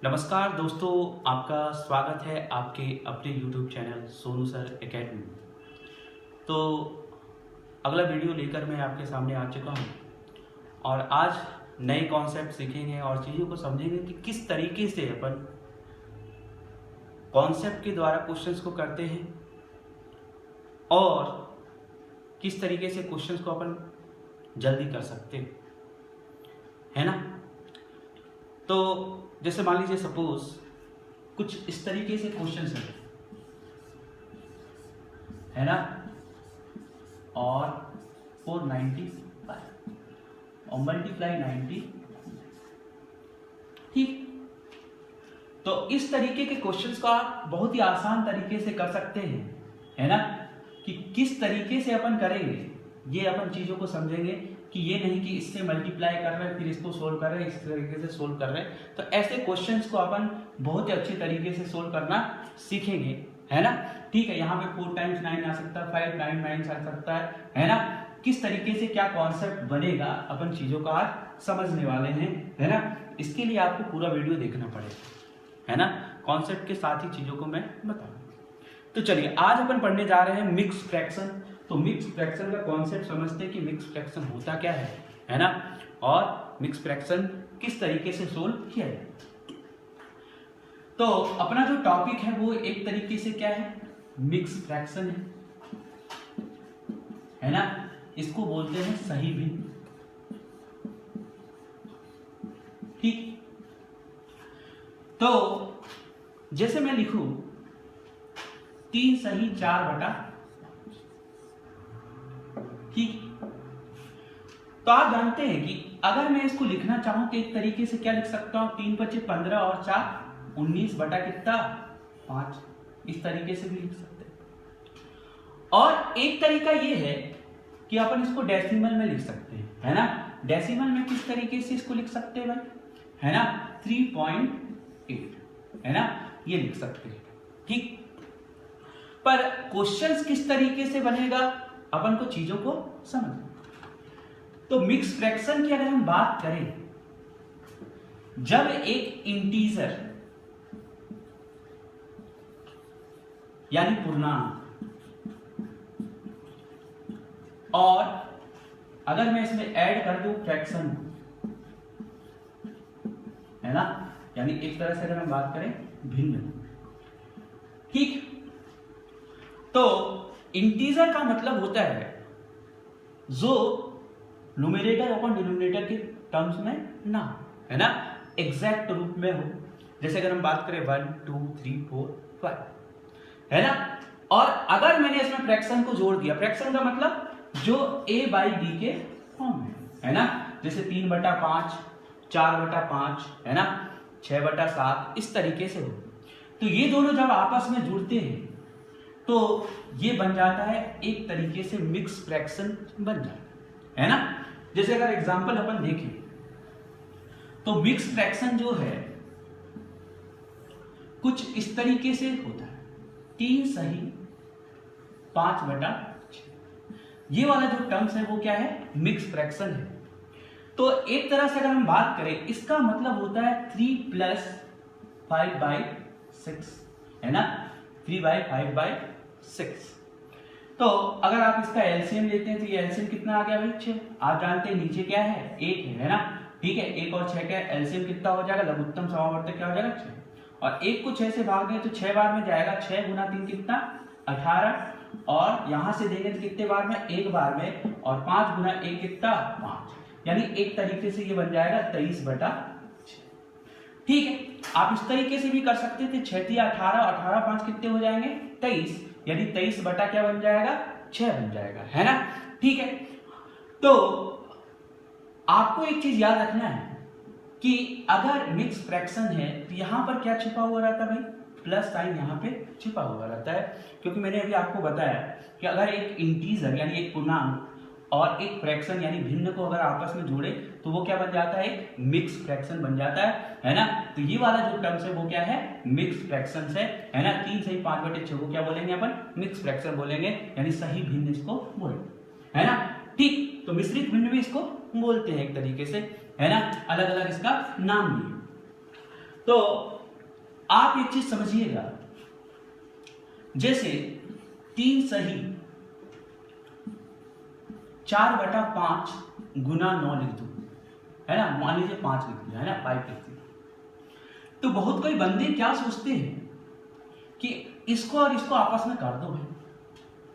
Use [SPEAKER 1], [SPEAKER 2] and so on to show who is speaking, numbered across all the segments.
[SPEAKER 1] नमस्कार दोस्तों, आपका स्वागत है आपके अपने YouTube channel Sonu sir academy. तो अगला वीडियो लेकर मैं आपके सामने आ चुका हूँ और आज नए कॉन्सेप्ट सीखेंगे और चीज़ों को समझेंगे कि किस तरीके से अपन कॉन्सेप्ट के द्वारा क्वेश्चंस को करते हैं और किस तरीके से क्वेश्चंस को अपन जल्दी कर सकते हैं, है ना। तो जैसे मान लीजिए सपोज कुछ इस तरीके से क्वेश्चन है ना, और 495 और मल्टीप्लाई 90, ठीक। तो इस तरीके के क्वेश्चंस को आप बहुत ही आसान तरीके से कर सकते हैं, है ना। कि किस तरीके से अपन करेंगे ये अपन चीजों को समझेंगे कि ये नहीं कि इससे मल्टीप्लाई कर रहे हैं फिर इसको सोल्व कर रहे हैं, इस तरीके से सोल्व कर रहे हैं। तो ऐसे क्वेश्चंस को अपन बहुत ही अच्छे तरीके से सोल्व करना सीखेंगे, है ना। ठीक है, यहाँ पे 4 टाइम्स 9 आ सकता है, 5 टाइम्स 9 आ सकता है ना। किस तरीके से क्या कॉन्सेप्ट बनेगा अपन चीजों का आज समझने वाले हैं, है ना। इसके लिए आपको पूरा वीडियो देखना पड़ेगा, है ना। कॉन्सेप्ट के साथ ही चीजों को मैं बताऊंगा। तो चलिए आज अपन पढ़ने जा रहे हैं मिक्स फ्रैक्शन। तो मिक्स फ्रैक्शन का कॉन्सेप्ट समझते हैं कि मिक्स फ्रैक्शन होता क्या है ना, और मिक्स फ्रैक्शन किस तरीके से सोल्व किया जाए। तो अपना जो टॉपिक है वो एक तरीके से क्या है, मिक्स फ्रैक्शन है ना। इसको बोलते हैं सही भिन्न, ठीक। तो जैसे मैं लिखूं 3 सही 4 बटा, ठीक। तो आप जानते हैं कि अगर मैं इसको लिखना चाहूं तो एक तरीके से क्या लिख सकता हूं, 3 बचे 15 और 4 19 बटा कितना 5, इस तरीके से भी लिख सकते हैं। और एक तरीका ये है कि अपन इसको डेसिमल में लिख सकते हैं, है ना। डेसिमल में किस तरीके से इसको लिख सकते हैं भाई, है ना, 3.8, है ना, ये लिख सकते हैं, ठीक। पर क्वेश्चंस किस तरीके से बनेगा अपन को चीजों को समझना। तो मिक्स फ्रैक्शन की अगर हम बात करें, जब एक इंटीजर यानी पूर्णांक और अगर मैं इसमें ऐड कर दूं फ्रैक्शन, है ना, यानी एक तरह से अगर हम बात करें भिन्न, ठीक। तो इंटीजर का मतलब होता है जो न्यूमरेटर अपन डिनोमिनेटर के टर्म्स में ना, है ना, एग्जैक्ट रूप में हो। जैसे अगर हम बात करें 1 2 3 4 5, है ना। और अगर मैंने इसमें फ्रैक्शन को जोड़ दिया, फ्रैक्शन का मतलब जो a बाई डी के फॉर्म में, है ना। जैसे 3 बटा 5, 4 बटा 5, है ना, 6 बटा 7, इस तरीके से हो। तो ये दोनों जब आपस में जुड़ते हैं तो ये बन जाता है एक तरीके से मिक्स फ्रैक्शन बन जाता है ना। जैसे अगर एग्जांपल अपन देखें तो मिक्स फ्रैक्शन जो है कुछ इस तरीके से होता है, 3 सही 5 बटा 6, ये वाला जो टर्म्स है वो क्या है, मिक्स फ्रैक्शन है। तो एक तरह से अगर हम बात करें इसका मतलब होता है 3 प्लस 5/6, है ना, 3/5/6। तो अगर आप इसका एलसीएम लेते हैं तो ये एलसीएम कितना आ गया भाई, 6। आप जानते हैं नीचे क्या है, 1 है ना, ठीक है। 1 और 6 का एलसीएम कितना हो जाएगा, लघुत्तम समावर्तक क्या हो जाएगा 6, और 1 को 6 से भाग दें तो 6 बार में जाएगा, 6 गुना 3 कितना 18, और यहां से देंगे तो कितने बार में, 1 बार में, और 5 गुना 1 कितना 5, यानी एक तरीके से ये बन जाएगा 23 बटा 6, ठीक है। आप इस तरीके से भी कर सकते थे, 6 3 18, 18 5 कितने हो जाएंगे 23, यानी 23 बटा क्या बन जाएगा 6 बन जाएगा, है ना, ठीक है। तो आपको एक चीज याद रखना है कि अगर मिक्स फ्रैक्शन है तो यहां पर क्या छिपा हुआ रहता है भाई, प्लस साइन यहां पे छिपा हुआ रहता है। क्योंकि मैंने अभी आपको बताया कि अगर एक इंटीजर यानी एक पूर्णांक और एक फ्रैक्शन यानी भिन्न को अगर आपस में जोड़े तो वो क्या बन जाता है, एक मिक्स फ्रैक्शन बन जाता है ना। तो ये वाला जो टर्म्स है वो क्या है, मिक्स फ्रैक्शन है ना। 3 सही 5/6 को क्या बोलेंगे अपन, मिक्स फ्रैक्शन बोलेंगे, यानी सही भिन्न इसको बोलेंगे, है ना, ठीक। तो मिश्रित भिन्न भी इसको बोलते हैं एक तरीके से, है ना, अलग अलग इसका नाम भी है। तो आप एक चीज समझिएगा, जैसे 3 सही 4/5 गुना 9 लिख दूं, है ना, मान लीजिए 5 लिख दिया, है ना, 5 लिख दिया, तो बहुत कोई बंदे क्या सोचते हैं कि इसको और इसको आपस में कर दो भाई,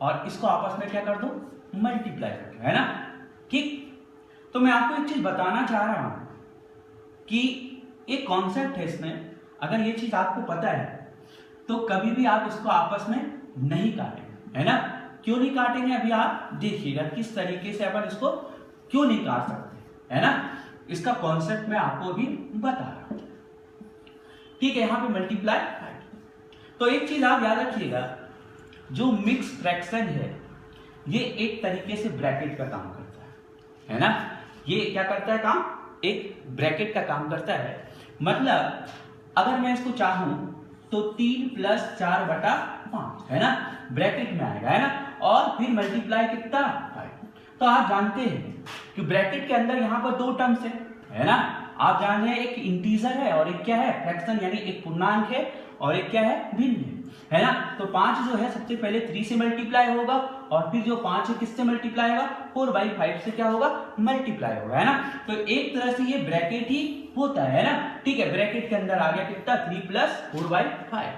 [SPEAKER 1] और इसको आपस में क्या कर दो, मल्टीप्लाई करके, है ना, ठीक। तो मैं आपको एक चीज बताना चाह रहा हूं कि एक कॉन्सेप्ट है इसमें, अगर ये चीज आपको पता है तो कभी भी आप इसको आपस में नहीं काटेंगे, है ना। क्यों नहीं काटेंगे, अभी आप देखिएगा किस तरीके से अपन इसको क्यों नहीं काट सकते, है ना। इसका कॉन्सेप्ट मैं आपको अभी बता रहा हूं, ठीक है। यहां पे मल्टीप्लाई, तो एक चीज आप याद रखिएगा, जो मिक्स फ्रैक्शन है ये एक तरीके से ब्रैकेट का काम करता है ना। ये क्या करता है काम, एक ब्रैकेट का काम करता है। मतलब अगर मैं इसको चाहूं तो 3 + 4/5, है ना, ब्रैकेट में आएगा, है ना, और फिर मल्टीप्लाई कितना 5। तो आप जानते हैं कि ब्रैकेट के अंदर यहां पर 2 टर्म्स है ना। आप जान रहे हैं, एक इंटीजर है और एक क्या है, फ्रैक्शन, यानी एक पूर्णांक है और एक क्या है, भिन्न है ना। तो 5 जो है सबसे पहले 3 से मल्टीप्लाई होगा, और फिर जो 5 है किससे मल्टीप्लाई होगा, 4/5 से क्या होगा, मल्टीप्लाई होगा, है ना। तो एक तरह से ये ब्रैकेट ही होता है ना, ठीक है। ब्रैकेट के अंदर आ गया कितना, 3 + 4/5,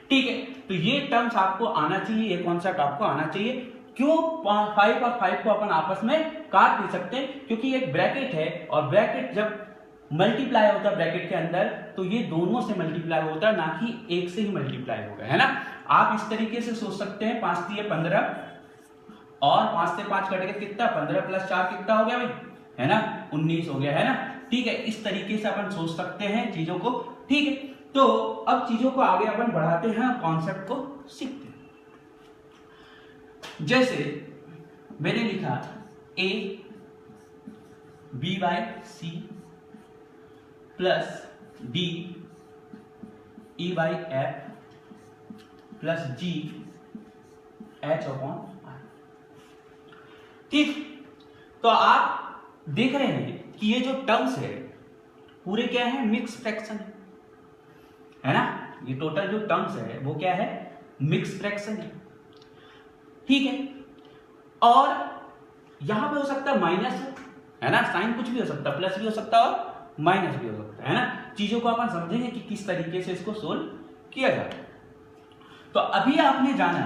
[SPEAKER 1] ठीक है। तो ये टर्म्स आपको आना चाहिए, ये कॉन्सेप्ट आपको आना चाहिए। क्यों 5 और 5 को अपन आपस में काट नहीं सकते, क्योंकि एक ब्रैकेट है, और ब्रैकेट जब मल्टीप्लाई होता है ब्रैकेट के अंदर तो ये दोनों से मल्टीप्लाई होता है, ना कि एक से ही मल्टीप्लाई होगा, है ना। आप इस तरीके से सोच सकते हैं, 5 × 3 = 15, और 5 से 5 कट के कितना, 15 + 4 कितना हो गया भाई, है ना, 19 हो गया, है ना, ठीक है। इस तरीके से अपन सोच सकते हैं चीजों को, ठीक है। तो अब चीजों को आगे अपन बढ़ाते हैं, कॉन्सेप्ट को सीखते हैं। जैसे मैंने लिखा a b/c + d e/f + g h/r, ठीक। तो आप देख रहे हैं कि ये जो टर्म्स है पूरे क्या है, मिक्स फ्रैक्शन है ना। ये टोटल जो टर्म्स है वो क्या है, मिक्स फ्रैक्शन ठीक है। और यहां पे हो सकता है माइनस, है ना, साइन कुछ भी हो सकता है, प्लस भी हो सकता है और माइनस भी हो सकता है ना। चीजों को अपन समझेंगे कि किस तरीके से इसको सोल्व किया जाता है। तो अभी आपने जाना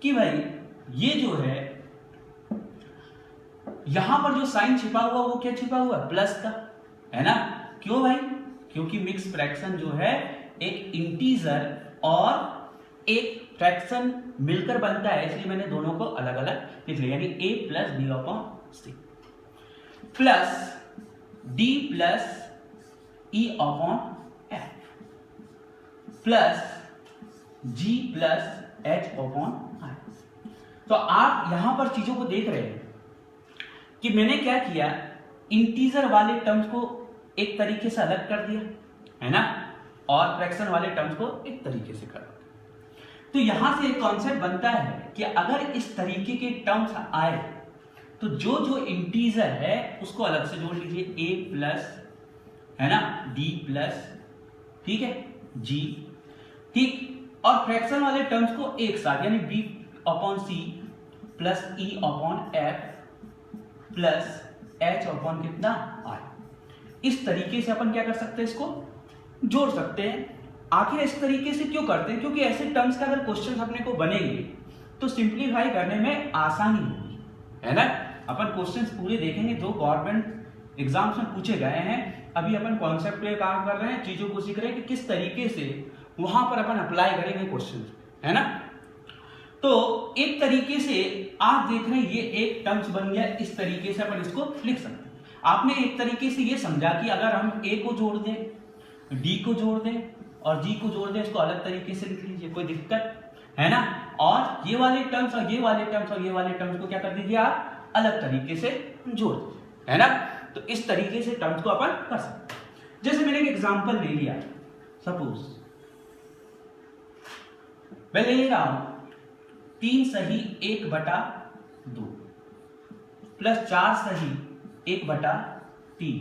[SPEAKER 1] कि भाई ये जो है यहां पर जो साइन छिपा हुआ वो क्या छिपा हुआ है, प्लस का, है ना। क्यों भाई, क्योंकि मिक्स फ्रैक्शन जो है एक इंटीजर और एक फ्रैक्शन मिलकर बनता है, इसलिए मैंने दोनों को अलग अलग लिख लिया, यानी a + b/c plus d + e/f plus g + h/i। तो आप यहां पर चीजों को देख रहे हैं कि मैंने क्या किया, इंटीजर वाले टर्म्स को एक तरीके से अलग कर दिया, है ना, और फ्रैक्शन वाले टर्म्स को एक तरीके से कर दिया। तो यहां से एक कॉन्सेप्ट बनता है कि अगर इस तरीके के टर्म्स आए तो जो जो इंटीजर है उसको अलग से जोड़ लीजिए, a+, है ना, d+, ठीक है, g, ठीक। और फ्रैक्शन वाले टर्म्स को एक साथ, यानी b/c + e/f प्लस h/ कितना i। इस तरीके से अपन क्या कर सकते हैं, इसको जोड़ सकते हैं। आखिर इस तरीके से क्यों करते हैं, क्योंकि ऐसे टर्म्स का अगर क्वेश्चन अपने को बनेंगे तो सिंप्लीफाई करने में आसानी होगी, है ना। अपन क्वेश्चंस पूरे देखेंगे जो गवर्नमेंट एग्जाम्स में पूछे गए हैं। अभी अपन कॉन्सेप्ट पे काम कर रहे हैं, चीजों को सीख रहे हैं कि किस तरीके से वहां पर अपन अप्लाई करेंगे क्वेश्चन, है ना। तो एक तरीके से आप देख रहे हैं ये एक टर्म्स बन गया, इस तरीके से अपन इसको लिख सकते हैं। आपने एक तरीके से ये समझा कि अगर हम a को जोड़ दें, d को जोड़ दें और g को जोड़ दें, इसको अलग तरीके से लिख लीजिए, कोई दिक्कत है ना। और ये वाले टर्म्स और ये वाले टर्म्स और ये वाले टर्म्स को क्या कर दीजिए, आप अलग तरीके से जोड़ दीजिए, है ना। तो इस तरीके से टर्म्स को अपन कर सकते हैं। जैसे मैंने एक एग्जांपल ले लिया, सपोज मैं ले रहा हूं 3 सही 1/2 प्लस 4 सही 1/3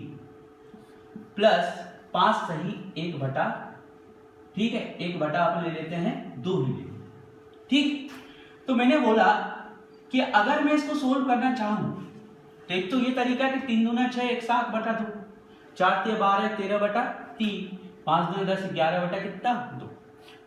[SPEAKER 1] प्लस 5 सही 1 बटा, ठीक है, 1 बटा अपन ले लेते हैं 2 ही ले, ठीक। तो मैंने बोला कि अगर मैं इसको सोल्व करना चाहूं तो एक तो ये तरीका है कि 3 दूना 6 1 7 बटा 2, 4 3 12 13 बटा 3, 5 दूना 10 11 बटा कितना 2।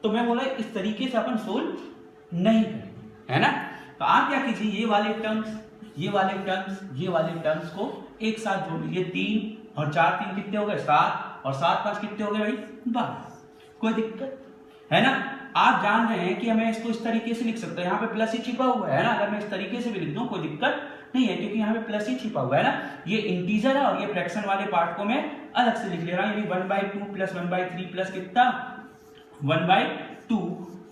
[SPEAKER 1] तो मैं बोला इस तरीके से अपन सोल्व नहीं करेंगे, है ना। तो आप क्या कीजिए, ये वाले टर्म्स ये वाले टर्म्स ये वाले टर्म्स को एक साथ जोड़ लीजिए। 3 और 4 3 कितने हो गए 7, और 7 5 कितने हो गए भाई 12। कोई दिक्कत है ना। आप जान रहे हैं कि हमें इसको इस तरीके से लिख सकते हैं, यहाँ पे प्लस ही छिपा हुआ है ना। अगर मैं इस तरीके से भी लिख दूं कोई दिक्कत नहीं है, क्योंकि यहाँ पे प्लस ही छिपा हुआ है ना। ये इंटीजर है और ये फ्रैक्शन वाले पार्ट को मैं अलग से लिख ले रहा हूँ, यानी 1/2 प्लस 1/3 प्लस कितना 1/2।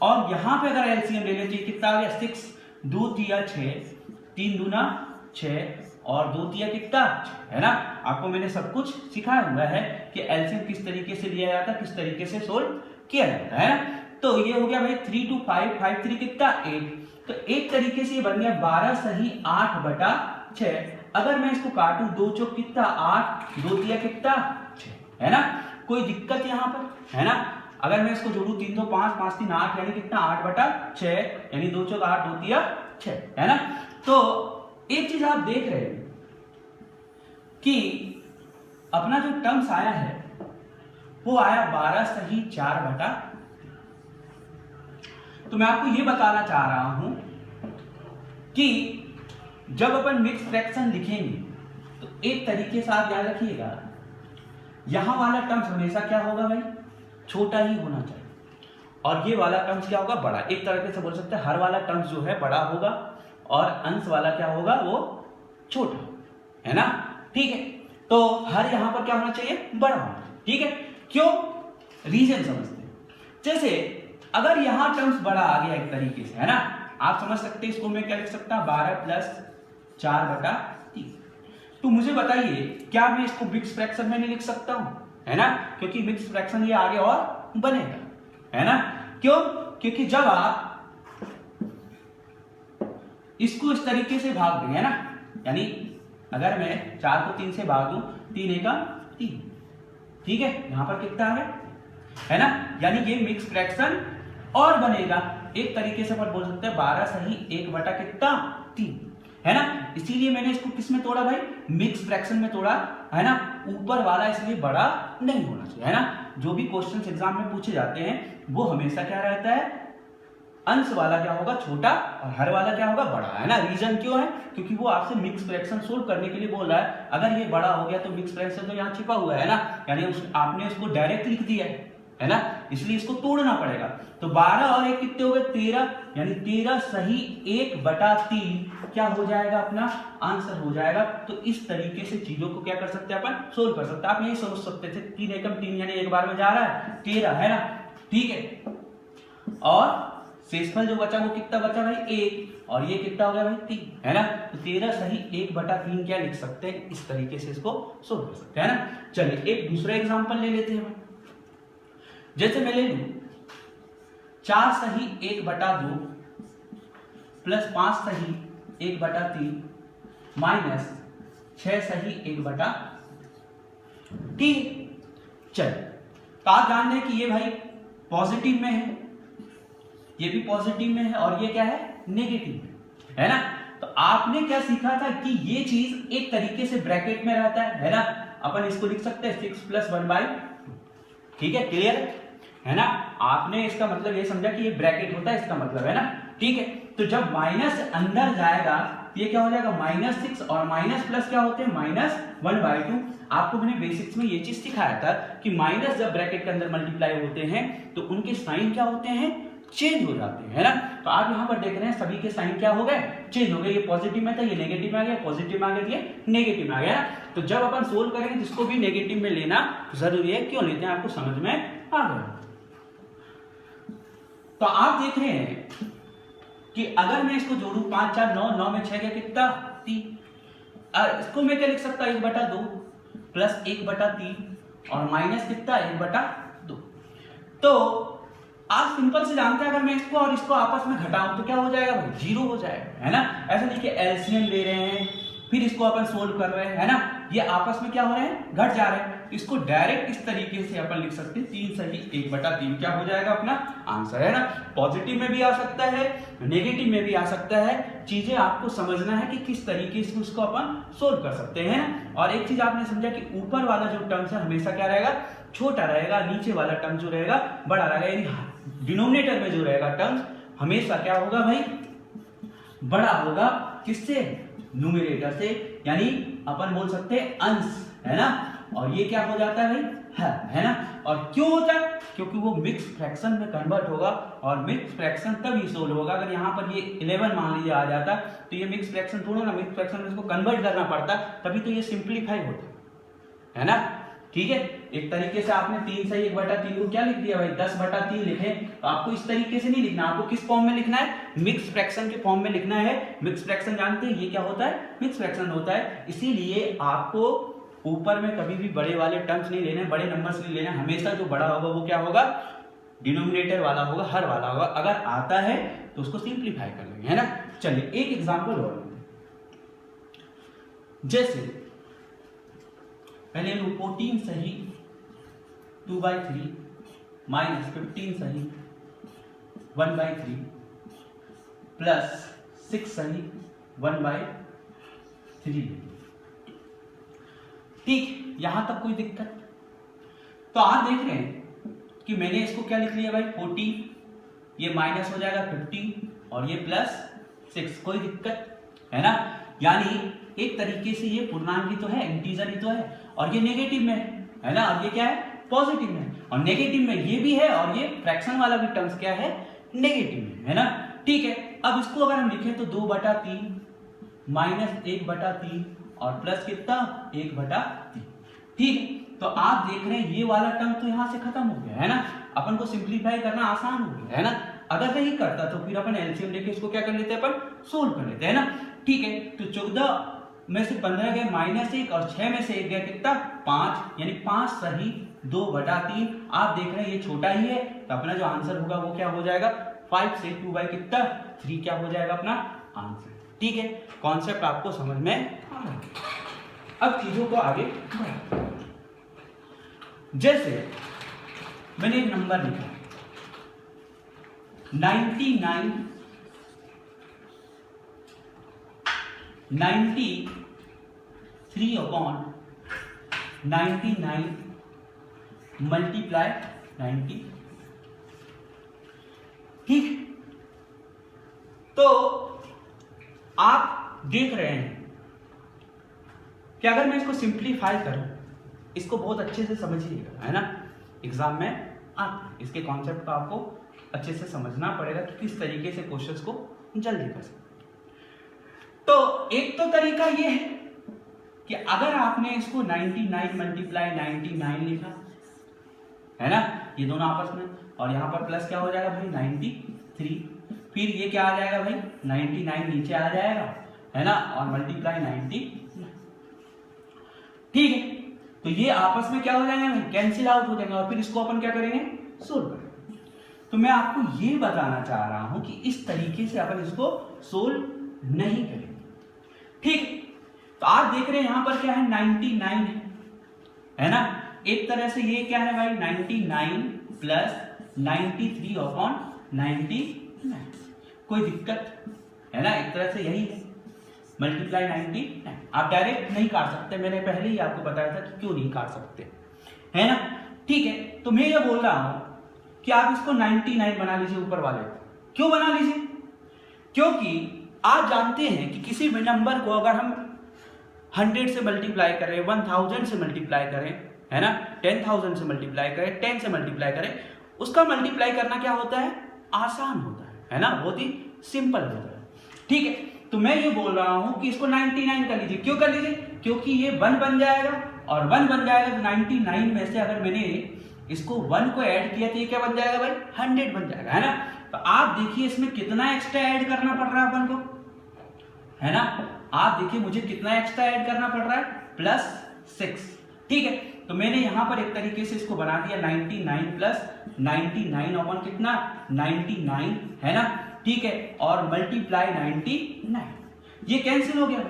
[SPEAKER 1] और यहाँ पे अगर एलसीएम ले लेते कितना आ गया 6, 2 तिया 6, 3 दूना 6 और 2 तिया कितना, है ना। आपको मैंने सब कुछ सिखाया हुआ है कि एलसीएम किस तरीके से लिया जाता है, किस तरीके से सोल्व किया जाता है ना। तो ये हो गया भाई 3 2 5 5 3 कितना 8। तो एक तरीके से ये बन गया 12 सही 8 बटा 6। अगर मैं इसको काटूं 2 चौक कितना 8, 2 तिया कितना 6, है ना। कोई दिक्कत यहाँ पर, है ना। अगर मैं इसको जोड़ू 3 2 5 5 3 8 यानी कितना 8 बटा 6, यानी 2 चौक 8 2 तिया 6, है ना। तो एक चीज आप देख रहे हैं कि अपना जो टर्म्स आया है वो आया 12 सही 4 बटा। तो मैं आपको ये बताना चाह रहा हूं कि जब अपन मिक्स फ्रैक्शन लिखेंगे तो एक तरीके से आप याद रखिएगा, यहां वाला टर्म्स हमेशा क्या होगा भाई छोटा ही होना चाहिए, और ये वाला टर्म्स क्या होगा बड़ा। एक तरीके से बोल सकते हैं हर वाला टर्म्स जो है बड़ा होगा और अंश वाला क्या होगा वो छोटा, है ना। ठीक है, तो हर यहां पर क्या होना चाहिए बड़ा होना, ठीक है। क्यों, रीजन समझते हैं। जैसे अगर यहां टर्म्स बड़ा आ गया एक तरीके से, है ना, आप समझ सकते हैं इसको मैं क्या लिख सकता हूं 12 प्लस 4 बटा 3। तो मुझे बताइए क्या मैं इसको मिक्स फ्रैक्शन में नहीं लिख सकता हूं, है ना, क्योंकि मिक्स फ्रैक्शन ये आगे और बनेगा, है ना। क्यों, क्योंकि जब आप इसको इस तरीके से भाग देंगे, है ना, यानी अगर मैं 4 को 3 से भाग दूं 3 एका 3, ठीक है, यहां पर कितना है ना, यानी ये मिक्स फ्रैक्शन और बनेगा। एक तरीके से अपन बोल सकते हैं 12 सही 1 बटा कितना 3, है ना। इसीलिए मैंने इसको किस में तोड़ा भाई मिक्स फ्रैक्शन में तोड़ा, है ना। ऊपर वाला इसलिए बड़ा नहीं होना चाहिए, है ना। जो भी क्वेश्चंस एग्जाम में पूछे जाते हैं वो हमेशा क्या रहता है अंश वाला क्या होगा छोटा और हर वाला क्या होगा बड़ा, है ना। रीजन क्यों है, क्योंकि वो आपसे मिक्स फ्रैक्शन सोल्व करने के लिए बोल रहा है। अगर ये बड़ा हो गया तो मिक्स फ्रैक्शन तो यहाँ छिपा हुआ है ना, यानी आपने उसको डायरेक्ट लिख दिया है ना, इसलिए इसको तोड़ना पड़ेगा। तो 12 और 1 कितने हो गए 13, यानी 13 सही 1 बटा 3 क्या हो जाएगा अपना आंसर हो जाएगा। तो इस तरीके से चीजों को क्या कर सकते हैं अपन सोल्व कर सकते हैं। आप यही समझ सकते थे 3 एकम 3 यानी एक बार में जा रहा है 13, है ना, ठीक है। और शेषफल जो बचा वो कितना बचा भाई 1, और ये कितना हो गया भाई 3, है ना। तो 13 सही 1 बटा 3 क्या लिख सकते हैं, इस तरीके से इसको सोल्व कर सकते हैं, है ना। चलिए एक दूसरा एग्जांपल ले लेते हैं। जैसे मैं ले लूं 4 सही 1 बटा 2 प्लस 5 सही 1 बटा 3 माइनस 6 सही 1 बटा 3। चल, तो आप जान रहे हैं कि ये भाई पॉजिटिव में है, ये भी पॉजिटिव में है, और ये क्या है नेगेटिव, है ना। तो आपने क्या सीखा था कि ये चीज एक तरीके से ब्रैकेट में रहता है ना। अपन इसको लिख सकते हैं 6 प्लस 1/2, ठीक है, क्लियर है ना। आपने इसका मतलब ये समझा कि ये ब्रैकेट होता है, इसका मतलब, है ना, ठीक है। तो जब माइनस अंदर जाएगा ये क्या हो जाएगा -6, और माइनस प्लस क्या होते हैं -1/2। आपको मैंने बेसिक्स में ये चीज सिखाया था कि माइनस जब ब्रैकेट के अंदर मल्टीप्लाई होते हैं तो उनके साइन क्या होते हैं चेंज हो जाते हैं, है ना। तो आप यहाँ पर देख रहे हैं सभी के साइन क्या हो गए चेंज हो गए। ये पॉजिटिव में था ये नेगेटिव में आ गया, पॉजिटिव में आ गया ये नेगेटिव में आ गया। तो जब अपन सोल्व करेंगे तो इसको भी नेगेटिव में लेना जरूरी है। क्यों लेते हैं आपको समझ में आ गया। तो आप देख रहे हैं कि अगर मैं इसको जोड़ू 5 4 9 9 में 6 कितना 3, इसको मैं क्या लिख सकता 1 बटा 2 प्लस 1 बटा 3 और माइनस कितना 1 बटा 2। तो आप सिंपल से जानते हैं अगर मैं इसको और इसको आपस में घटाऊं तो क्या हो जाएगा भाई 0 हो जाएगा, है ना। ऐसा नहीं कि एलसीएम ले रहे हैं फिर इसको अपन सोल्व कर रहे हैं, है ना। ये आपस में क्या हो रहे हैं घट जा रहे हैं। इसको डायरेक्ट इस तरीके से अपन लिख सकते हैं 3 सही 1/3 क्या हो जाएगा अपना आंसर, है ना। पॉजिटिव में भी आ सकता है, नेगेटिव में भी आ सकता है, चीजें आपको समझना है कि किस तरीके से उसको अपन सोल्व कर सकते हैं। और एक चीज आपने समझा कि ऊपर वाला जो टर्म्स है हमेशा क्या रहेगा, छोटा रहेगा, नीचे वाला टर्म जो रहेगा बड़ा रहेगा, यानी डिनोमिनेटर में जो रहेगा टर्म्स हमेशा क्या होगा भाई, बड़ा होगा। किससे, न्यूमरेटर से, यानी अपन बोल सकते हैं अंश, है ना। और ये क्या हो जाता है भाई, है ना। और क्यों होता है, क्योंकि वो मिक्स फ्रैक्शन में कन्वर्ट होगा, और मिक्स फ्रैक्शन तभी सोल्व होगा अगर यहाँ पर ये 11 मान लीजिए आ जाता, तो ये मिक्स फ्रैक्शन थोड़ा ना, मिक्स फ्रैक्शन में इसको कन्वर्ट करना पड़ता, तभी तो ये सिंप्लीफाई होता है ना। ठीक है, एक तरीके से आपने 3 सही 1/3 को क्या लिख दिया भाई, 10/3 लिखे। तो आपको इस तरीके से नहीं लिखना, आपको किस फॉर्म में लिखना है, मिक्स फ्रैक्शन के फॉर्म में लिखना है। मिक्स फ्रैक्शन जानते हैं ये क्या होता है, मिक्स फ्रैक्शन होता है। इसीलिए आपको ऊपर में कभी भी बड़े वाले टर्म्स नहीं लेने, बड़े नंबर्स नहीं लेने, हमेशा जो बड़ा होगा वो क्या होगा, डिनोमिनेटर वाला होगा, हर वाला होगा। अगर आता है तो उसको सिंप्लीफाई कर लेंगे, है ना। चलिए एक एग्जांपल और, जैसे पहले 14 सही 2/3 माइनस 15 सही 1/3 प्लस 6 सही 1/3। ठीक, यहां तक कोई दिक्कत। तो आप देख रहे हैं कि मैंने इसको क्या लिख लिया भाई 14, ये माइनस हो जाएगा 15 और ये प्लस 6, कोई दिक्कत है ना। यानी एक तरीके से ये पूर्णांक ही तो है, इंटीजर ही तो है, और ये नेगेटिव में है ना, और ये क्या है पॉजिटिव में, और नेगेटिव में ये भी है, और ये फ्रैक्शन वाला भी टर्म्स क्या है नेगेटिव में, है ना। ठीक है, अब इसको अगर हम लिखें तो 2/3 माइनस 1/3 और प्लस कितना 1/3। ठीक है, तो आप देख रहे हैं ये वाला टर्म तो यहां से खत्म हो गया, है ना। अपन को सिंप्लीफाई करना आसान हो गया, है ना। अगर नहीं करता तो फिर अपन एलसीएम लेके इसको क्या कर लेते हैं, अपन सोल्व कर लेते हैं ना। ठीक है, तो 14 में से 15 गए -1 और 6 में से 1 गया कितना 5, यानी 5 सही 2/3। आप देख रहे हैं ये छोटा ही है, तो अपना जो आंसर होगा वो क्या हो जाएगा 5 से 2/3 क्या हो जाएगा अपना आंसर। ठीक है, कॉन्सेप्ट आपको समझ में आ रहा है। अब चीजों को आगे बढ़ाते हैं। जैसे मैंने एक नंबर लिखा 93/99 मल्टीप्लाई 90। ठीक, तो आप देख रहे हैं कि अगर मैं इसको सिंप्लीफाई करूं, इसको बहुत अच्छे से समझिएगा, है ना। एग्जाम में आप इसके कॉन्सेप्ट को आपको अच्छे से समझना पड़ेगा कि किस तरीके से क्वेश्चंस को जल्दी कर सकते। तो एक तो तरीका ये है कि अगर आपने इसको 99 मल्टीप्लाई 99 लिखा, है ना, ये दोनों आपस में, और यहां पर प्लस क्या हो जाएगा भाई 93, फिर ये क्या आ जाएगा भाई 99 नीचे आ जाएगा, है ना, और मल्टीप्लाई 90। ठीक है, तो ये आपस में क्या हो जाएंगे भाई, कैंसिल आउट हो जाएंगे, और फिर इसको अपन क्या करेंगे सोल्व करेंगे। तो मैं आपको ये बताना चाह रहा हूं कि इस तरीके से अपन इसको सोल्व नहीं करेंगे। ठीक, तो आप देख रहे हैं यहां पर क्या है 99 है ना। एक तरह से ये क्या है भाई 99 प्लस 93/99, कोई दिक्कत है ना, एक तरह से यही है मल्टीप्लाई 99। आप डायरेक्ट नहीं काट सकते, मैंने पहले ही आपको बताया था कि क्यों नहीं काट सकते, है ना। ठीक है, तो मैं ये बोल रहा हूं कि आप इसको 99 बना लीजिए ऊपर वाले। क्यों बना लीजिए, क्योंकि आप जानते हैं कि किसी भी नंबर को अगर हम 100 से मल्टीप्लाई करें, 1000 से मल्टीप्लाई करें, है ना, 10,000 से मल्टीप्लाई करें, 10 से मल्टीप्लाई करें, उसका मल्टीप्लाई करना क्या होता है आसान होता है ना, बहुत ही सिंपल होता है। ठीक है, तो मैं ये बोल रहा हूं कि इसको 99 कर लीजिए। क्यों कर लीजिए, क्योंकि ये 1 बन जाएगा, और 1 बन जाएगा तो 99 में से अगर मैंने इसको 1 को ऐड किया तो ये क्या बन जाएगा भाई 100 बन जाएगा, है ना। तो आप देखिए इसमें कितना एक्स्ट्रा ऐड करना पड़ रहा है अपन को, है ना। आप देखिए मुझे कितना एक्स्ट्रा ऐड करना पड़ रहा है +6। ठीक है, तो मैंने यहां पर एक तरीके से इसको बना दिया 99 प्लस 99 अपन कितना 99, है ना। ठीक है, और मल्टीप्लाई 99, ये कैंसिल हो गया,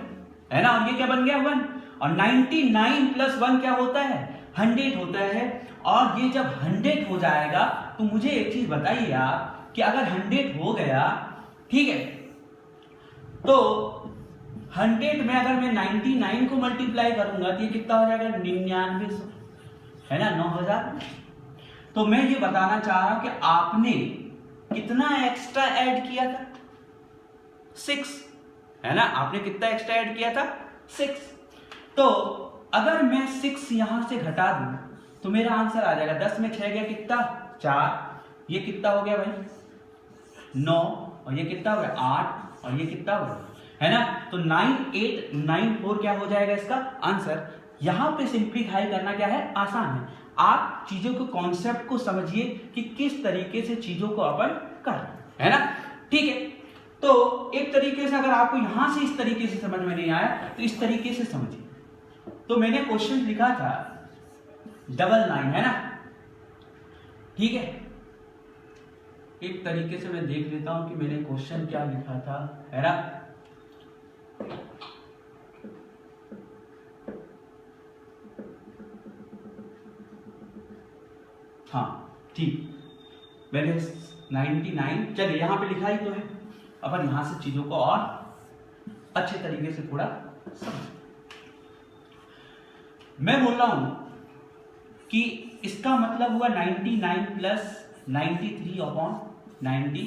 [SPEAKER 1] है ना, और ये क्या बन गया 1, और 99 + 1 क्या होता है 100 होता है। और ये जब 100 हो जाएगा तो मुझे एक चीज बताइए आप कि अगर 100 हो गया, ठीक है, तो 100 में अगर मैं 99 को मल्टीप्लाई करूंगा तो ये कितना हो जाएगा? 9900, है ना, 9000। तो मैं ये बताना चाह रहा हूं कि आपने कितना एक्स्ट्रा ऐड किया था? 6, है ना, आपने कितना एक्स्ट्रा ऐड किया था? 6। तो अगर मैं 6 यहां से घटा दूं तो मेरा आंसर आ जाएगा 10 में 6 गया कितना? 4। ये कितना हो गया भाई? 9। और ये कितना हो गया? 8। और ये कितना हो गया? है ना, तो 9894 क्या हो जाएगा इसका आंसर। यहां पे सिंप्लीफाई करना क्या है? आसान है। आप चीजों को, कॉन्सेप्ट को समझिए कि किस तरीके से चीजों को अपन कर रहे हैं, है ना, ठीक है। तो एक तरीके से अगर आपको यहां से इस तरीके से समझ में नहीं आया तो इस तरीके से समझिए। तो मैंने क्वेश्चन लिखा था 99, है ना, ठीक है। एक तरीके से मैं देख लेता हूं कि मैंने क्वेश्चन क्या लिखा था, है ना। हाँ ठीक, मैंने 99, चलिए यहां पे लिखा ही तो है, अपन यहां से चीजों को और अच्छे तरीके से थोड़ा समझ। मैं बोल रहा हूं कि इसका मतलब हुआ 99 प्लस 93 अपॉन 90।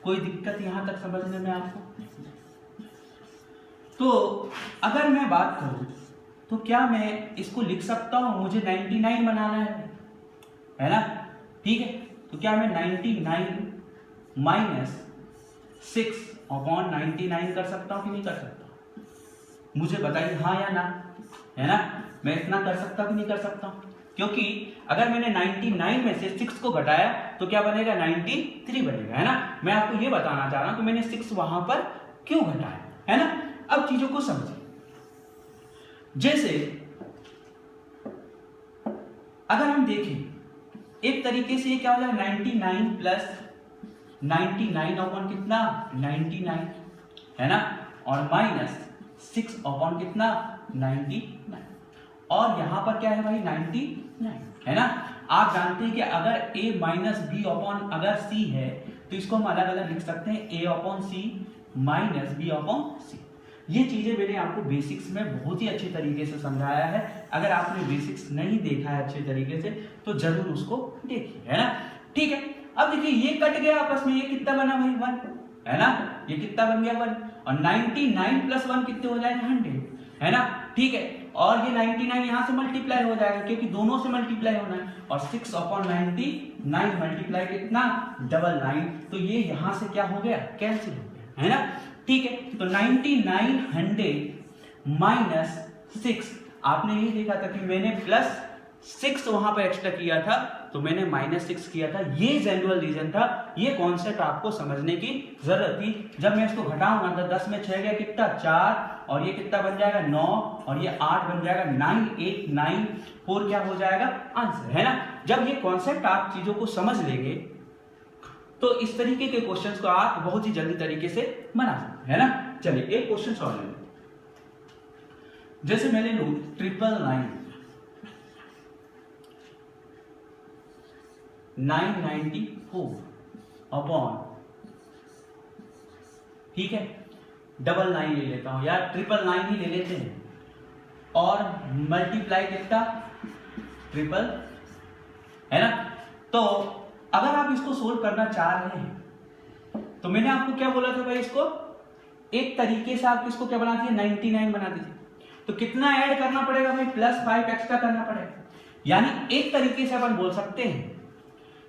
[SPEAKER 1] कोई दिक्कत यहां तक समझने में आपको? तो अगर मैं बात करूं तो क्या मैं इसको लिख सकता हूं? मुझे 99 बनाना है ना, ठीक है। तो क्या मैं 99 माइनस 6 अपॉन 99 कर सकता हूं कि नहीं कर सकता? मुझे बताइए हाँ या ना, है ना। मैं इतना कर सकता हूं कि नहीं कर सकता हूं? क्योंकि अगर मैंने 99 में से 6 को घटाया तो क्या बनेगा? 93 बनेगा, है ना। मैं आपको ये बताना चाह रहा हूं कि मैंने 6 वहां पर क्यों घटाया, है ना। अब चीजों को समझिए। जैसे अगर हम देखें एक तरीके से ये क्या हो जाएगा? 99 प्लस 99 अपॉन कितना? 99, है ना, और माइनस 6 अपॉन कितना? 99। और यहां पर क्या है भाई? 99, है ना। आप जानते हैं कि अगर a माइनस बी अपॉन अगर c है तो इसको हम अलग अलग लिख सकते हैं, a upon C minus B upon C. ये चीजें मैंने आपको बेसिक्स में बहुत ही अच्छे तरीके से समझाया है। अगर आपने बेसिक्स नहीं देखा है अच्छे तरीके से तो जरूर उसको देखिए, है ना, ठीक है। अब देखिए ये कट गया आपस में, ये कितना बना भाई? 1, है ना, ये कितना बन गया? 1। और 99 प्लस 1 कितने हो जाएंगे? 100, है ना, ठीक है। और ये 99 यहां से मल्टीप्लाई हो जाएगा क्योंकि दोनों से मल्टीप्लाई होना है। और 6 अपॉन 99 मल्टीप्लाई कितना? 99। तो ये यहां से क्या हो गया? कैंसिल हो गया, है ना, ठीक है। तो 9900 माइनस 6, आपने ये देखा था कि मैंने प्लस 6 वहां पर एक्स्ट्रा किया था तो मैंने माइनस 6 किया था। ये जनरल रीजन था, ये कॉन्सेप्ट आपको समझने की जरूरत थी। जब मैं इसको घटाऊंगा तो 10 में 6 गया कितना? 4। और ये कितना बन जाएगा? 9। और ये 8 बन जाएगा। 9894 क्या हो जाएगा? आंसर, है ना। जब ये कॉन्सेप्ट आप चीजों को समझ लेंगे तो इस तरीके के क्वेश्चंस को आप बहुत ही जल्दी तरीके से बना सकते हैं, है ना। चलिए एक क्वेश्चन सॉल्व करें। जैसे मैंने लू 994 अपॉन, ठीक है, 99 ले लेता हूं यार, 999 ही ले लेते हैं। और मल्टीप्लाई कितना? 3, है ना। तो अगर आप इसको सोल्व करना चाह रहे हैं तो मैंने आपको क्या बोला था भाई? इसको एक तरीके से आप इसको क्या बना दीजिए? 99 बना दीजिए। तो कितना ऐड करना पड़ेगा भाई? +5 एक्स्ट्रा करना पड़ेगा। यानी एक तरीके से अपन बोल सकते हैं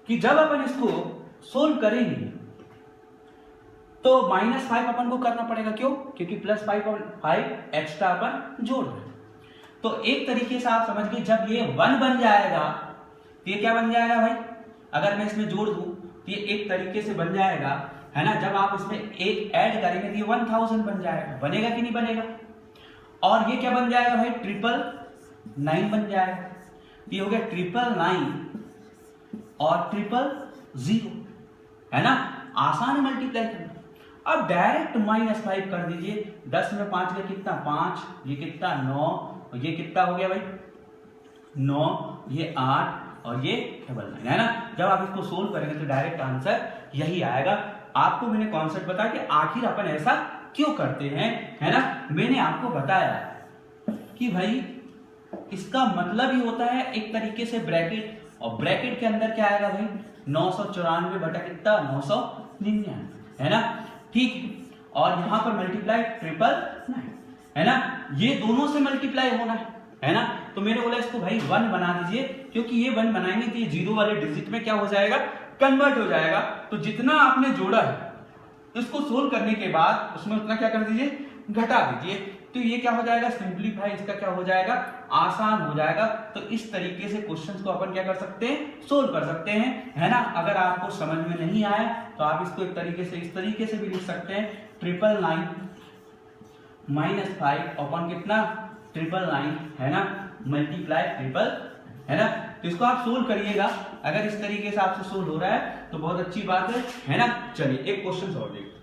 [SPEAKER 1] कि जब अपन इसको सोल्व करेंगे तो -5 अपन को करना पड़ेगा। क्यों? क्योंकि +5 एक्स्ट्रा अपन जोड़ रहे हैं। तो एक तरीके से आप समझ गए, जब ये 1 बन जाएगा तो ये क्या बन जाएगा भाई? अगर मैं इसमें जोड़ दूं तो ये एक तरीके से बन जाएगा, है ना। जब आप इसमें एक ऐड करेंगे तो ये 1000 बन जाएगा। बनेगा कि नहीं बनेगा? और ये क्या बन जाएगा भाई? 999 बन जाएगा। ये हो गया 999 और 000, है ना। आसान है मल्टीप्लाई करना। अब डायरेक्ट -5 कर दीजिए। 10 में 5 का कितना? 5। ये कितना? 9। और ये कितना हो गया भाई? 9, ये 8 और ये 999 है ना। जब आप इसको सोल्व करेंगे तो डायरेक्ट आंसर यही आएगा। आपको मैंने कॉन्सेप्ट बताया कि आखिर अपन ऐसा क्यों करते हैं, है ना। मैंने आपको बताया कि भाई इसका मतलब ही होता है एक तरीके से ब्रैकेट, और ब्रैकेट के अंदर क्या आएगा भाई 994 बटा कितना 999 है ना, ठीक। और यहां पर मल्टीप्लाई 999 है ना, ये दोनों से मल्टीप्लाई होना है ना। तो मैंने बोला इसको भाई 1 बना दीजिए, क्योंकि ये 1 बनाएंगे तो ये 0 वाले डिजिट में क्या हो जाएगा, कन्वर्ट हो जाएगा। तो जितना आपने जोड़ा है इसको सोल्व करने के बाद उसमें उतना क्या कर दीजिए, घटा दीजिए। तो ये क्या हो जाएगा, सिंप्लीफाई इसका क्या हो जाएगा, आसान हो जाएगा। तो इस तरीके से क्वेश्चंस को अपन क्या कर सकते हैं, सोल्व कर सकते हैं, है ना। अगर आपको समझ में नहीं आया तो आप इसको एक तरीके से इस तरीके से भी लिख सकते हैं, 999 माइनस 5 अपॉन कितना 999 है ना, मल्टीप्लाई 999 है ना। तो इसको आप सोल्व करिएगा। अगर इस तरीके से आपसे सोल्व हो रहा है तो बहुत अच्छी बात है ना। चलिए एक क्वेश्चन और देखते,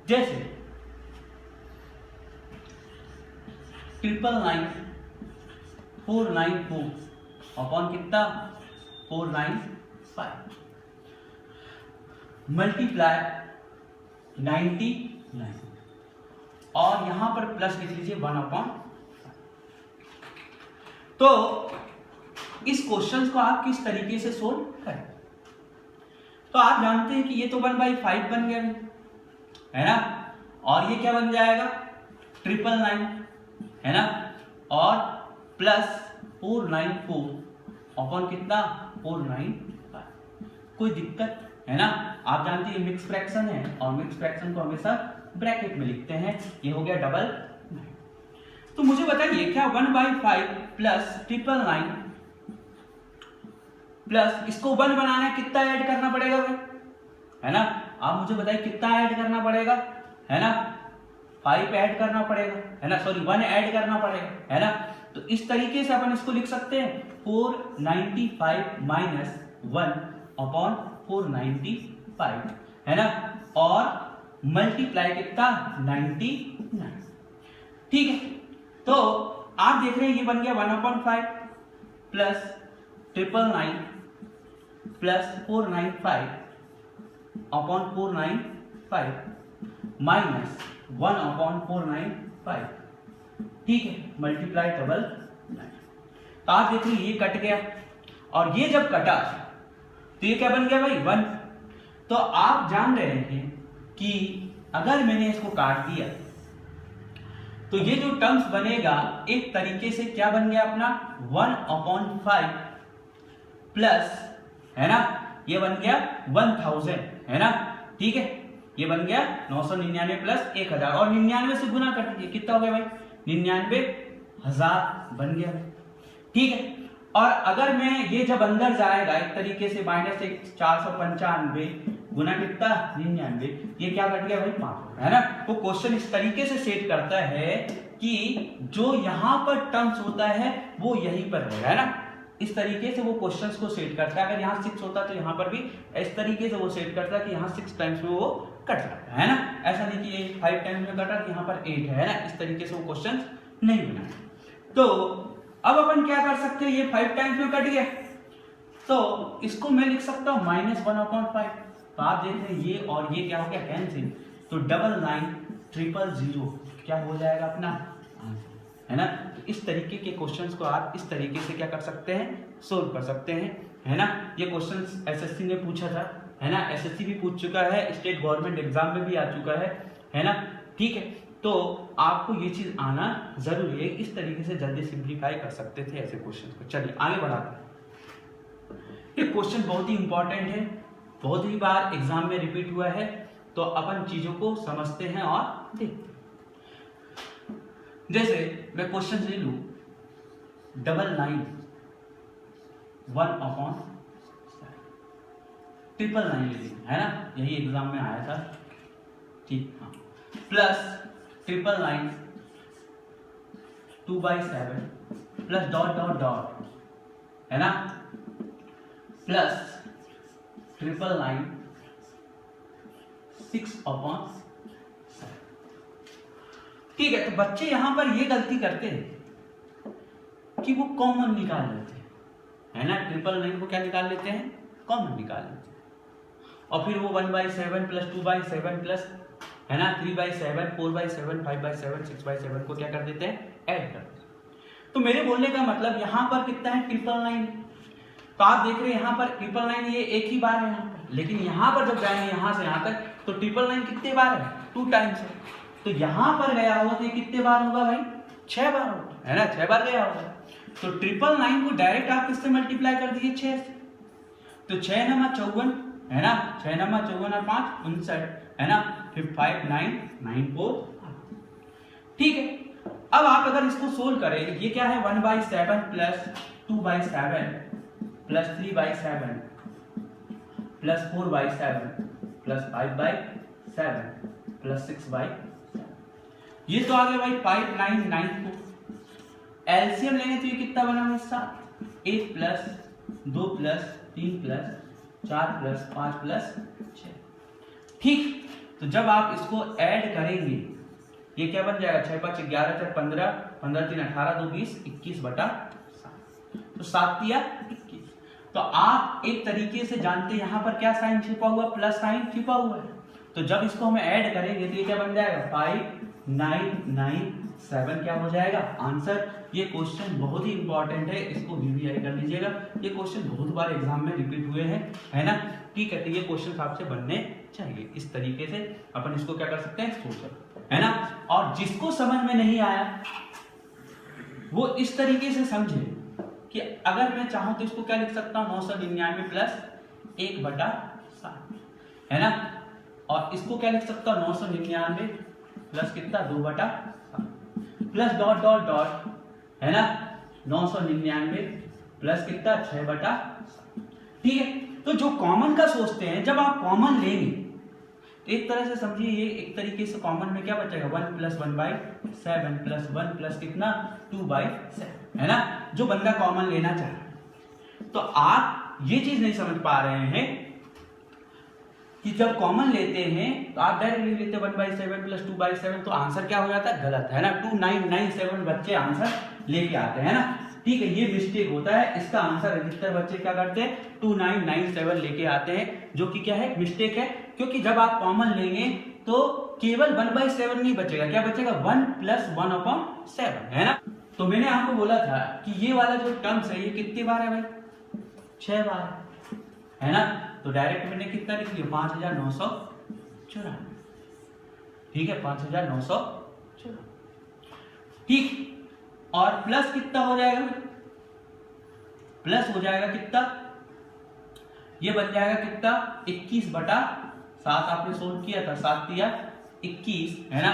[SPEAKER 1] जैसे 999 494 अपॉन कितना 495 मल्टीप्लाई 99 और यहां पर प्लस लिख लीजिए 1 अपॉन। तो इस क्वेश्चन को आप किस तरीके से सोल्व करें, तो आप जानते हैं कि ये तो 1/5 बन गया है ना, और ये क्या बन जाएगा 999 है ना, और प्लस 494 अपॉन कितना 495। कोई दिक्कत है ना। आप जानते हैं मिक्स फ्रैक्शन है और मिक्स फ्रैक्शन को हमेशा ब्रैकेट में लिखते हैं। ये हो गया 999। तो मुझे बताइए क्या 1/5 प्लस 999 प्लस इसको 1 बनाना है, कितना ऐड करना पड़ेगा भाई, है ना। आप मुझे बताइए कितना ऐड करना पड़ेगा, है ना, 5 ऐड करना पड़ेगा, है ना, सॉरी 1 ऐड करना पड़ेगा, है ना। तो इस तरीके से अपन इसको लिख सकते हैं 495 माइनस 1 अपॉन 495 है ना, और मल्टीप्लाई कितना 99, ठीक है। तो आप देख रहे हैं ये बन गया 1/5 plus 999 plus 495 upon 495 minus 1 upon 495, ठीक है, मल्टीप्लाई 999। तो आप देख रहे ये कट गया, और ये जब कटा तो ये क्या बन गया भाई 1। तो आप जान रहे हैं कि अगर मैंने इसको काट दिया तो ये जो टर्म्स बनेगा एक तरीके से क्या बन गया अपना 1/5 प्लस, है ना, ये बन गया 1000 है ना, ठीक है। ये बन गया 999 प्लस 1000 और 99 से गुना कर दीजिए, कितना हो गया भाई 99,000 बन गया, ठीक है। और अगर मैं ये जब अंदर जाएगा एक तरीके से -1 495 गुना कितना 99, ये क्या कट गया भाई 5, है ना। वो क्वेश्चन इस तरीके से सेट करता है कि जो यहां पर टर्म्स होता है वो यहीं पर रहेगा, है ना। इस तरीके से वो क्वेश्चंस को सेट करता है। अगर यहाँ 6 होता तो यहाँ पर भी इस तरीके से वो सेट करता है कि यहाँ 6 टाइम्स में वो कट जाता है ना। ऐसा नहीं कि ये 5 टाइम्स में कटा तो यहाँ पर 8 है ना, इस तरीके से वो क्वेश्चन नहीं बनाए। तो अब अपन क्या कर सकते हैं, ये 5 टाइम्स में कट गया तो इसको मैं लिख सकता हूँ -1/5। तो आप देख रहे हैं ये और ये क्या हो गया कैंसिल, तो 999,000 क्या हो जाएगा अपना आंसर, है ना। तो इस तरीके के क्वेश्चंस को आप इस तरीके से क्या कर सकते हैं, सोल्व कर सकते हैं, है ना। ये क्वेश्चंस एसएससी ने पूछा था, है ना, एसएससी भी पूछ चुका है, स्टेट गवर्नमेंट एग्जाम में भी आ चुका है ना, ठीक है। तो आपको ये चीज आना जरूरी है, इस तरीके से जल्दी सिंप्लीफाई कर सकते थे ऐसे क्वेश्चंस को। चलिए आगे बढ़ाते हैं। ये क्वेश्चन बहुत ही इंपॉर्टेंट है, बहुत ही बार एग्जाम में रिपीट हुआ है, तो अपन चीजों को समझते हैं और देखते हैं। जैसे मैं क्वेश्चन ले लू 999 1/7 999 ले ली, है ना, यही एग्जाम में आया था, ठीक, हाँ, plus 999 2/7 plus dot dot dot, है ना, प्लस 999 6/7, ठीक है। तो बच्चे यहां पर ये गलती करते हैं कि वो कॉमन निकाल लेते हैं, है ना। 999 को क्या निकाल लेते हैं, कॉमन निकाल लेते हैं। और फिर वो 1/7 प्लस 2/7 प्लस, है ना, 3/7, 4/7, 5/7, 6/7 को क्या कर देते हैं, ऐड कर देते हैं। तो मेरे बोलने का मतलब यहाँ पर कितना है, 999। तो आप देख रहे हैं यहाँ पर 999 ये एक ही बार है यहाँ पर, लेकिन यहाँ पर जब जाएंगे यहाँ से यहाँ तक तो 999 कितने बार है, 2 टाइम्स है। तो यहाँ पर गया होगा तो ये कितने बार होगा भाई, 6 बार होगा, है ना, 6 बार गया होगा। तो 999 को डायरेक्ट आप किससे मल्टीप्लाई कर दीजिए, 6 से। तो 6 × 54, है ना, 6 × 54 और 5 59, है ना, फिर 5 9 9 4। ठीक है, अब आप अगर इसको सोल्व करें, ये क्या है, 1/7 plus 2/7 plus 3/7 plus 4/7 plus 5/7 plus 6/7, ये तो आ गया भाई 599। एलसीएम लेंगे तो ये कितना बना है, 7। 1 plus 2 plus 3 plus 4 plus 5 plus 6। ठीक, तो जब आप इसको ऐड करेंगे ये क्या बन जाएगा, 6 5 11 4 15 15 3 18 2 20 21/7। तो 7 दिया 21। तो आप एक तरीके से जानते हैं यहाँ पर क्या साइन छिपा हुआ, प्लस साइन छिपा हुआ है। तो जब इसको हम ऐड करेंगे तो ये क्या बन जाएगा, 5997 क्या हो जाएगा आंसर। ये क्वेश्चन बहुत ही इंपॉर्टेंट है, इसको वीवीआई कर लीजिएगा। ये क्वेश्चन बहुत बार एग्जाम में रिपीट हुए हैं, है ना। ठीक है, तो ये क्वेश्चन आपसे बनने चाहिए। इस तरीके से अपन इसको क्या कर सकते हैं, सोच सकते हैं, है ना। और जिसको समझ में नहीं आया वो इस तरीके से समझे कि अगर मैं चाहूं तो इसको क्या लिख सकता हूं, 999 प्लस 1/7, है ना। और इसको क्या लिख सकता हूं, 999 प्लस कितना, 2/7 प्लस डॉट डॉट डॉट, है ना, 999 प्लस कितना, 6/7। ठीक है, तो जो कॉमन का सोचते हैं, जब आप कॉमन लेंगे तो एक तरह से समझिए, ये एक तरीके से कॉमन में क्या बचेगा, 1 प्लस 1/7 प्लस 1 प्लस कितना, 2/7, है ना, जो बंदा कॉमन लेना चाह रहा है। तो आप ये चीज नहीं समझ पा रहे हैं कि जब कॉमन लेते हैं तो आप डायरेक्ट लिख लेते हैं 1/7 प्लस 2/7, तो आंसर क्या हो जाता है, गलत, है ना। 2997 बच्चे आंसर लेके आते हैं ना। ठीक है, ये मिस्टेक होता है, इसका आंसर अधिकतर बच्चे क्या करते हैं, 2997 लेके आते हैं, जो कि क्या है, मिस्टेक है। क्योंकि जब आप कॉमन लेंगे तो केवल 1/7 नहीं बचेगा, क्या बचेगा, 1 प्लस 1/7, है ना। तो मैंने आपको बोला था कि ये वाला जो टर्म्स है ये कितनी बार है भाई, 6 बार, है ना। तो डायरेक्ट मैंने कितना लिख लिया, 5994। ठीक है, 5994। ठीक, और प्लस कितना हो जाएगा, प्लस हो जाएगा कितना, ये बन जाएगा कितना, 21/7। आपने सोल्व किया था, 7 दिया 21, है ना।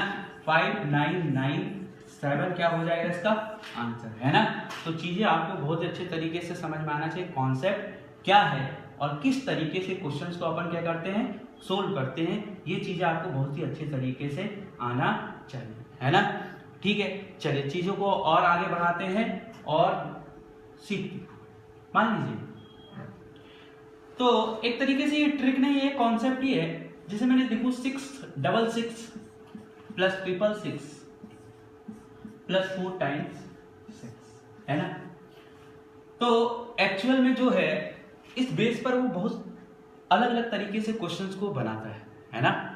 [SPEAKER 1] 5997 क्या हो जाएगा इसका आंसर, है ना। तो चीजें आपको बहुत अच्छे तरीके से समझ में आना चाहिए, कॉन्सेप्ट क्या है और किस तरीके से क्वेश्चंस को अपन क्या करते हैं, सोल्व करते हैं। ये चीजें आपको बहुत ही अच्छे तरीके से आना चाहिए, है ना। ठीक है, चलिए चीजों को और आगे बढ़ाते हैं और सीखते हैं। मान लीजिए तो एक तरीके से ये ट्रिक नहीं है, कॉन्सेप्ट ही है। जैसे मैंने देखो 666 प्लस 666 प्लस 4 टाइम्स 6, है ना। तो एक्चुअल में जो है इस बेस पर वो बहुत अलग अलग तरीके से क्वेश्चंस को बनाता है ना।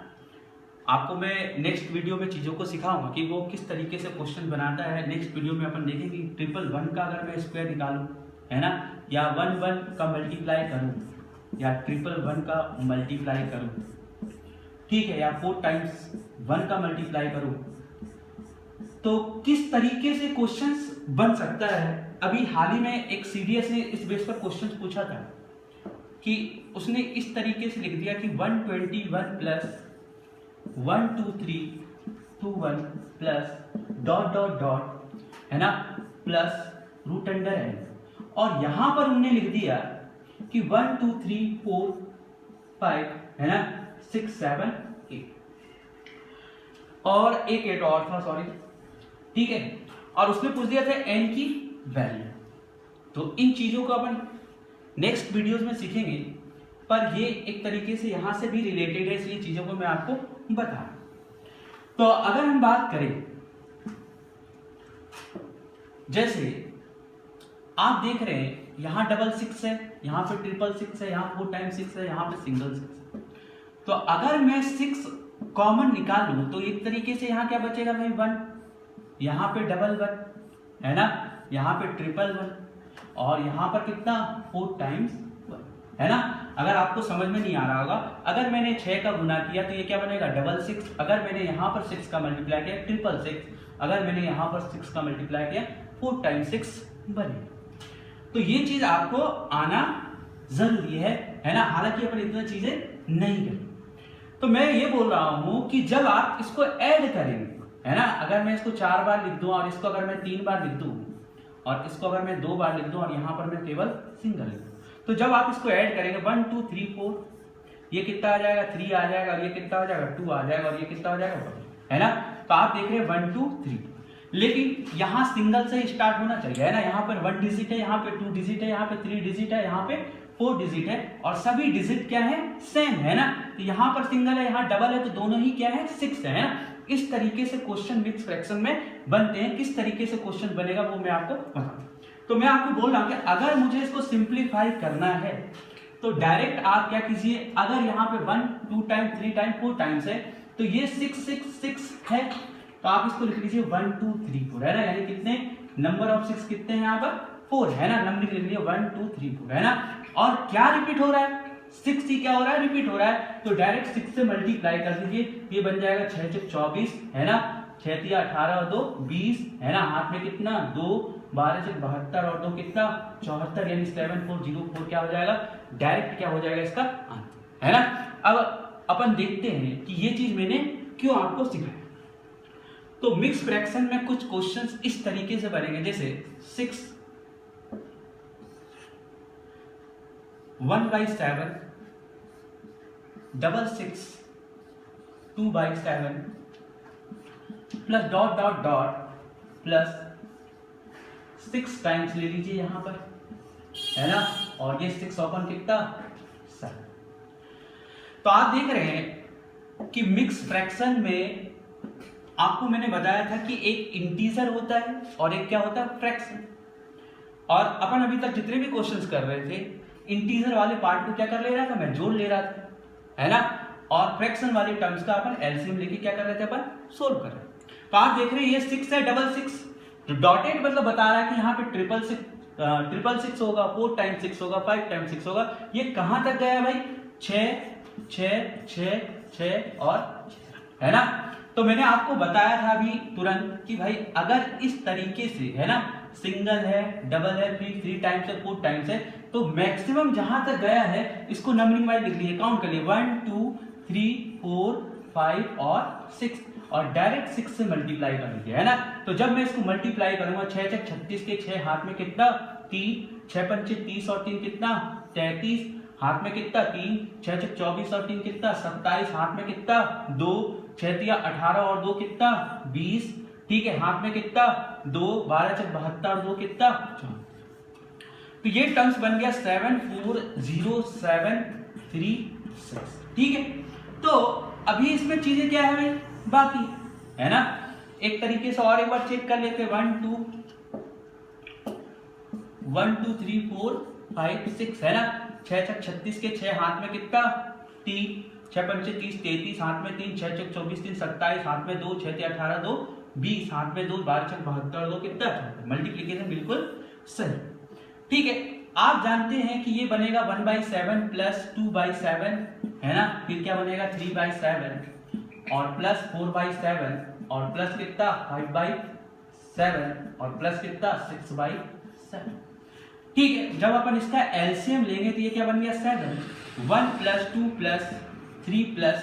[SPEAKER 1] आपको मैं नेक्स्ट वीडियो में चीज़ों को सिखाऊंगा कि वो किस तरीके से क्वेश्चन बनाता है। नेक्स्ट वीडियो में अपन देखेंगे 111 का अगर मैं स्क्वायर निकालूं, है ना, या 1 का मल्टीप्लाई करूं, या 111 का मल्टीप्लाई करूं, ठीक है, या 4 टाइम्स 1 का मल्टीप्लाई करूं, तो किस तरीके से क्वेश्चंस बन सकता है। अभी हाल ही में एक सीडीएस ने इस बेस पर क्वेश्चंस पूछा था कि उसने इस तरीके से लिख दिया कि 121 plus 12321 plus dot dot dot, है ना, प्लस √n, और यहां पर उन्होंने लिख दिया कि 1 2 3 4 5, है ना, 6 7 8, और एक 8 और था, सॉरी, ठीक है, और उसने पूछ दिया था n की वैल्यू। तो इन चीजों को अपन नेक्स्ट वीडियोस में सीखेंगे, पर ये एक तरीके से यहां से भी रिलेटेड है, इसलिए चीजों को मैं आपको बता। तो अगर हम बात करें जैसे आप देख रहे हैं यहाँ डबल 6 है, यहाँ पे ट्रिपल 6 है, यहाँ 4 टाइम्स 6 है, यहाँ पे सिंगल 6 है। तो अगर मैं 6 कॉमन निकाल लूं तो एक तरीके से यहाँ क्या बचेगा भाई 1, यहाँ पे डबल 1 है ना, यहाँ पे ट्रिपल 1 और यहाँ पर कितना 4 टाइम्स 1 है ना। अगर आपको समझ में नहीं आ रहा होगा, अगर मैंने 6 का गुना किया तो ये क्या बनेगा डबल 6, अगर मैंने यहाँ पर 6 का मल्टीप्लाई किया ट्रिपल 6, अगर मैंने यहाँ पर 6 का मल्टीप्लाई किया 4 टाइम्स 6 बनेगा। तो ये चीज आपको आना जरूरी है ना, हालांकि अपन इतना चीजें नहीं करें। तो मैं ये बोल रहा हूं कि जब आप इसको ऐड करेंगे है ना, अगर मैं इसको 4 बार लिख दूं और इसको अगर मैं 3 बार लिख दूं और इसको अगर मैं 2 बार लिख दूं और यहां पर मैं केवल सिंगल लिख दूं, तो जब आप इसको ऐड करेंगे 1 2 3 4, ये कितना आ जाएगा 3 आ जाएगा और ये कितना हो जाएगा 2 आ जाएगा और ये कितना हो जाएगा 1 है ना। तो आप देख रहे हैं 1 2 3, लेकिन यहाँ सिंगल से ही स्टार्ट होना चाहिए है ना। यहाँ पर 1 डिजिट है, यहाँ पे 2 डिजिट है, यहाँ पे 3 डिजिट है, यहाँ पे 4 डिजिट है और सभी डिजिट क्या है सेम है ना। तो यहाँ पर सिंगल है, यहाँ डबल है, तो दोनों ही क्या है 6 है ना। इस तरीके से क्वेश्चन मिक्स फ्रैक्शन में बनते हैं। किस तरीके से क्वेश्चन बनेगा वो मैं आपको बताऊं। तो मैं आपको बोल रहा हूं कि अगर मुझे इसको सिंप्लीफाई करना है तो डायरेक्ट आप क्या कीजिए, अगर यहाँ पे 1 2 टाइम 3 टाइम 4 टाइम्स है तो ये 6 6 6 है, तो आप इसको लिख लीजिए 1 2 3 4 है ना, यानी कितने नंबर ऑफ 6 कितने हैं यहाँ पर 4 है ना। नंबर लिख लीजिए 1 2 3 4 है ना। और क्या रिपीट हो रहा है 6 ही क्या हो रहा है रिपीट हो रहा है, तो डायरेक्ट 6 से मल्टीप्लाई कर दीजिए, ये बन जाएगा 6 6 24 है ना, 6 3 18 और 2 20 है ना। हाथ में कितना 2 12 से 72 और 2 कितना 74, यानी 7404 क्या हो जाएगा डायरेक्ट क्या हो जाएगा इसका आंसर है ना। अब अपन देखते हैं कि ये चीज मैंने क्यों आपको सिखाया। तो मिक्स फ्रैक्शन में कुछ क्वेश्चंस इस तरीके से बनेंगे, जैसे 6 1/7 double 6 2/7 plus dot dot dot plus 6 times ले लीजिए यहां पर है ना, और ये 6 ओपन कितना 7। तो आप देख रहे हैं कि मिक्स फ्रैक्शन में आपको मैंने बताया था कि एक इंटीजर होता है और एक क्या होता है फ्रैक्शन। और अपन अभी तक जितने भी क्वेश्चंस कर रहे थे इंटीजर वाले पार्ट को क्या कर ले रहा था मैं जोड़ ले रहा था है ना, और फ्रैक्शन वाले टर्म्स का अपन एलसीएम लेके क्या कर रहे थे अपन सोल्व कर रहे थे। तो आप देख रहे हैं ये 6 है डबल 6, तो डॉटेड मतलब बता रहा है कि यहाँ पे ट्रिपल सिक्स होगा, 4 टाइम्स 6 होगा, 5 टाइम्स 6 होगा। ये कहां तक गया भाई 6 6 6 6 और 6 है ना। तो मैंने आपको बताया था अभी तुरंत कि भाई अगर इस तरीके से है ना सिंगल है डबल है फिर 3 टाइम्स है 4 टाइम्स है, तो मैक्सिमम जहां तक गया है इसको नंबरिंग वाइज लिख लीजिए, काउंट कर लिए 1 2 3 4 5 और 6 और डायरेक्ट 6 से मल्टीप्लाई कर लीजिए है ना। तो जब मैं इसको मल्टीप्लाई करूंगा 6 6 36 के 6 हाथ में कितना 3, 6 5 30 और 3 कितना 33, हाथ में कितना 3, 6 6 24 और 3 कितना 27, हाथ में कितना 2, 6 3 18 और 2 कितना 20, ठीक है, हाथ में कितना 2, 12 6 72 और 2 कितना 4। तो ये टर्म्स बन गया 74073 ठीक है। तो अभी इसमें चीजें क्या है भाई बाकी है ना, एक तरीके से और एक बार चेक कर लेते 1 2 3 4 5 6 है ना, 6 6 36 के 6 हाथ में कितना 3, 6 5 30 33 हाथ में 3, 6 6 24 3 27 हाथ में 2, 6 3 18 2 20 हाथ में 2, 12 6 72 2 कितना मल्टीप्लिकेशन बिल्कुल सही ठीक है। आप जानते हैं कि ये बनेगा 1/7 प्लस 2/7 है ना, फिर क्या बनेगा 3/7 और प्लस 4/7 और प्लस कितना 5/7 और प्लस कितना 6/7 ठीक है। जब अपन इसका एलसीएम लेंगे तो ये क्या बन गया 7, 1 plus 2 plus 3 plus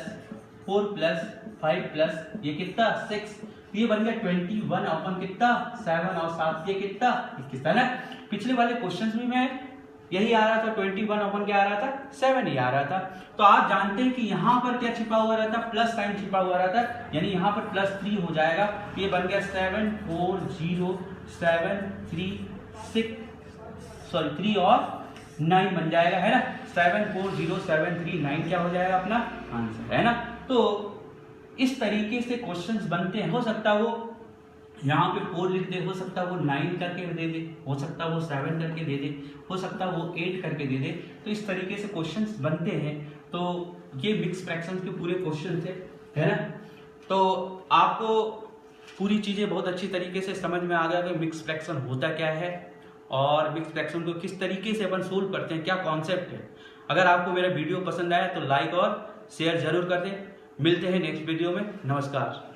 [SPEAKER 1] 4 plus 5 plus ये कितना 6, ये बन गया 21 अपन कितना 7 और 7 ये कितना 21 है ना। पिछले वाले क्वेश्चंस में मैं यही आ रहा था 21 अपन क्या आ रहा था 7 ही आ रहा था। तो आप जानते हैं कि यहाँ पर क्या छिपा हुआ रहता प्लस साइन छिपा हुआ रहता, यानी यहाँ पर +3 हो जाएगा, ये बन गया 7 4 0 7 3 6 सॉरी 3 और 9 बन जाएगा है ना। 7 4 0 7 3 9 क्या हो जाएगा अपना आंसर है ना। तो इस तरीके से क्वेश्चंस बनते हैं, हो सकता है वो यहाँ पे 4 लिख दे, हो सकता है वो 9 करके दे दे, हो सकता है वो 7 करके दे दे, हो सकता है वो 8 करके दे दे। तो इस तरीके से क्वेश्चंस बनते हैं। तो ये मिक्स फ्रैक्शंस के पूरे क्वेश्चन थे, है ना। तो आपको पूरी चीज़ें बहुत अच्छी तरीके से समझ में आ गया कि मिक्स फ्रैक्शन होता क्या है और मिक्स फ्रैक्शन को किस तरीके से अपन सोल्व करते हैं, क्या कॉन्सेप्ट है। अगर आपको मेरा वीडियो पसंद आया तो लाइक और शेयर जरूर कर दें। मिलते हैं नेक्स्ट वीडियो में। नमस्कार।